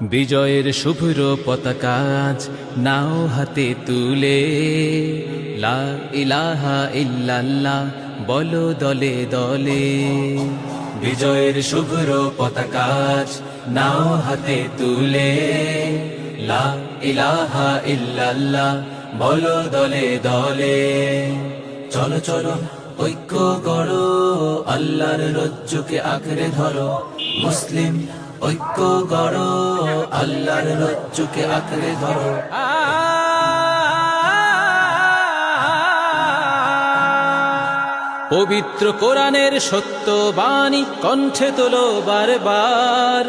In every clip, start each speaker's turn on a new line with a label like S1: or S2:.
S1: বিজয়ের শুভ্র পতাকা আজ নাও হাতে তুলে, লা ইলাহা ইল্লাল্লাহ বলো দলে দলে। বিজয়ের শুভ্র পতাকা আজ নাও হাতে তুলে, লা ইলাহা ইল্লাল্লাহ বলো দলে দলে। চলো চলো ঐক্য গড়ো, আল্লাহর রজ্জুকে আঁকড়ে ধরো। মুসলিম ঐক্য গড়ো, আল্লাহর রজ্জুকে আঁকড়ে ধরো। পবিত্র কোরআনের সত্য বাণী কণ্ঠে তোলো বারবার,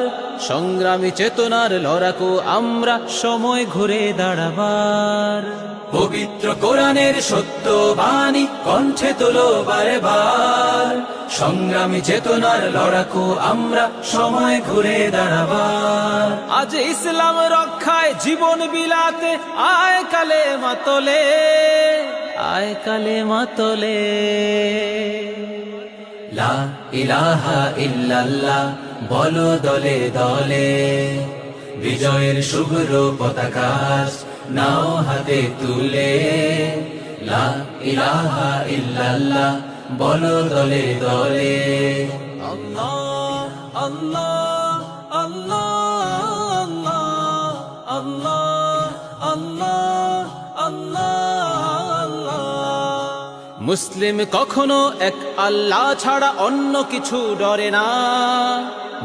S1: সংগ্রামী চেতনার লড়াকু আমরা সময় ঘুরে দাঁড়াবার। পবিত্র কোরআনের সত্য বাণী কণ্ঠে তোলো বারবার, সংগ্রামী চেতনার লড়াকু আমরা সময় ঘুরে দাঁড়াবার। আজ ইসলাম রক্ষায় জীবন বিলাতে আয় কালেমা তোলে, আয় কালেমা তোলে। লা ইলাহা ইল্লাল্লাহ বলো দলে দলে। বিজয়ের শুভ্র পতাকা আজ নাও হাতে তুলে, লা ইলাহা ইল্লাল্লাহ বলো দলে দলে। আল্লাহ আল্লাহ আল্লাহ আল্লাহ আল্লাহ আল্লাহ। মুসলিম কখনো এক আল্লাহ ছাড়া অন্য কিছু ডরে না,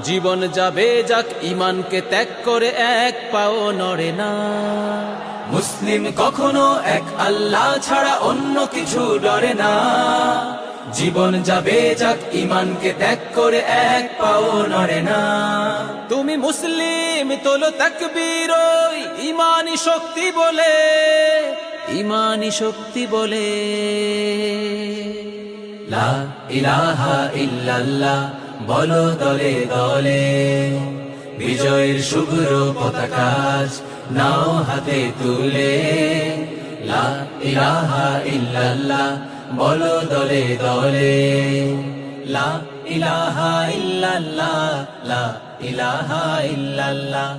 S1: জীবন যাবে যাক ঈমানকে ত্যাগ করে এক পাও নড়ে না। মুসলিম কখনো এক আল্লাহ ছাড়া অন্য কিছু ডরে না, জীবন যাবে যাক ঈমানকে ত্যাগ করে এক পাও নড়ে না। তুমি মুসলিম তোলো তাকবীর ওই ঈমানি শক্তি বলে, ঈমানি শক্তি বলে। লা ইলাহা ইল্লাল্লাহ বলো দলে দলে। বিজয়ের শুভ্র পতাকা আজ নাও হাতে তুলে, লা ইলাহা ইল্লাল্লাহ বলো দলে দলে। লা ইলাহা ইল্লাল্লাহ লা ইলাহা ইল্লাল্লাহ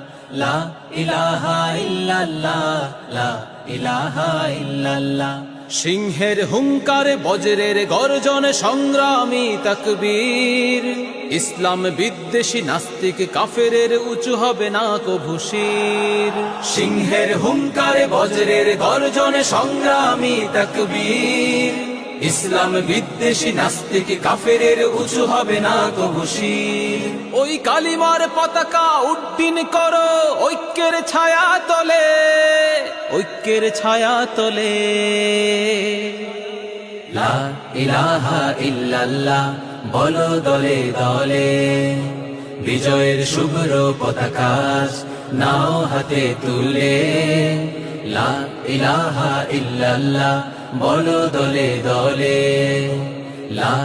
S1: লা ইলাহা ইল্লাল্লাহ লা ইলাহা ইল্লাল্লাহ। সিংহের হুঙ্কারে বজ্রের গর্জন সংগ্রামী তাকবীর, ইসলাম বিদ্বেষী নাস্তিক কাফেরের উঁচু হবে না কভু শির। সিংহের হুঙ্কারে বজ্রের গর্জনে সংগ্রামী তাকবীর, ইসলাম বিদ্বেষী নাস্তিক কাফেরের উঁচু হবে না কভু শির। ওই কালিমার পতাকা উড্ডীন করো ঐক্যের ছায়া তলে, ঐক্যের ছায়া তলে। লা ইলাহা ইল্লাল্লাহ বলো দলে দলে। বিজয়ের শুভ্র পতাকা আজ নাও হাতে তুলে, লা ইলাহা ইল্লাল্লাহ বলো দলে দলে। লা